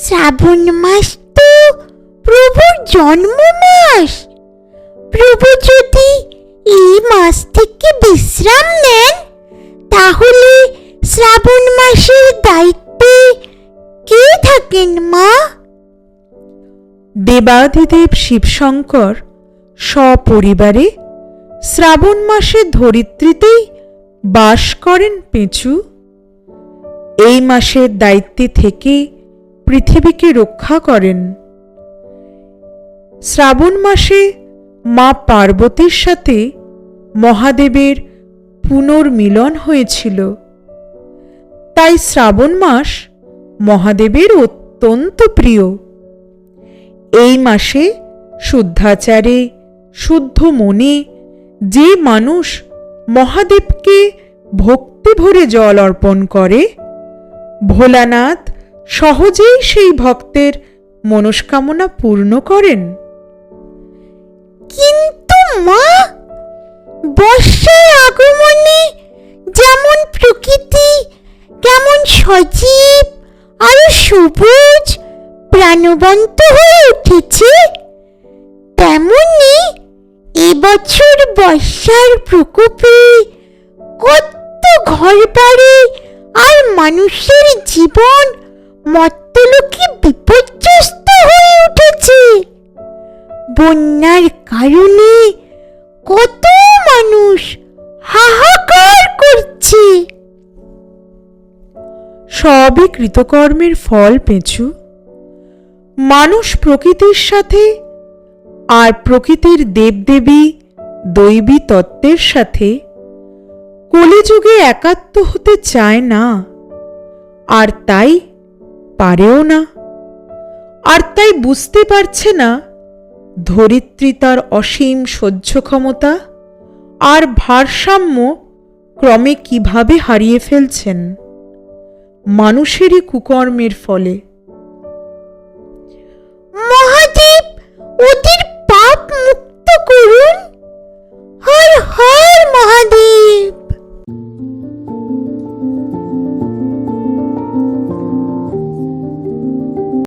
শ্রাবণ মাস তো প্রভুর জন্ম মাস। প্রভু যদি এই মাস থেকে বিশ্রাম নেন, তাহলে শ্রাবণ মাসের দায়িত্বে কে থাকেন মা? দেবাধিদেব শিবশঙ্কর সপরিবারে শ্রাবণ মাসে ধরিত্রীতেই বাস করেন পেঁচু। এই মাসের দায়িত্বে থেকে পৃথিবীকে রক্ষা করেন। শ্রাবণ মাসে মা পার্বতীর সাথে মহাদেবের পুনর্মিলন হয়েছিল, তাই শ্রাবণ মাস মহাদেবের অত্যন্ত প্রিয়। এই মাসে শুদ্ধাচারে শুদ্ধ মনে যে মানুষ মহাদেবকে ভক্তি ভরে জল অর্পণ করে, ভোলানাথ সহজেই সেই ভক্তের মনস্কামনা পূর্ণ করেন। কিন্তু মা, বর্ষার আগমনে যেমন প্রকৃতি কেমন সজীব আর সবুজ প্রাণবন্ত হয়ে উঠেছে, তেমনি এবছর বর্ষার প্রকোপে কত ঘরবাড়ি আর মানুষের জীবন মর্ত্যলোকে বিপর্যস্ত হয়ে উঠেছে। বন্যার কারণে কত মানুষ হাহাকার করছে। সবই কৃতকর্মের ফল পেঁচু। মানুষ প্রকৃতির সাথে আর প্রকৃতির দেবদেবী দৈবী তত্ত্বের সাথে কলিযুগে একাত্ম হতে চায় না, আর তাই পারেও না। আর তাই বুঝতে পারছে না ধরিত্রী তার অসীম সহ্য ক্ষমতা আর ভারসাম্য ক্রমে কিভাবে হারিয়ে ফেলছেন মানুষেরই কুকর্মের ফলে। মহাদেব ওদের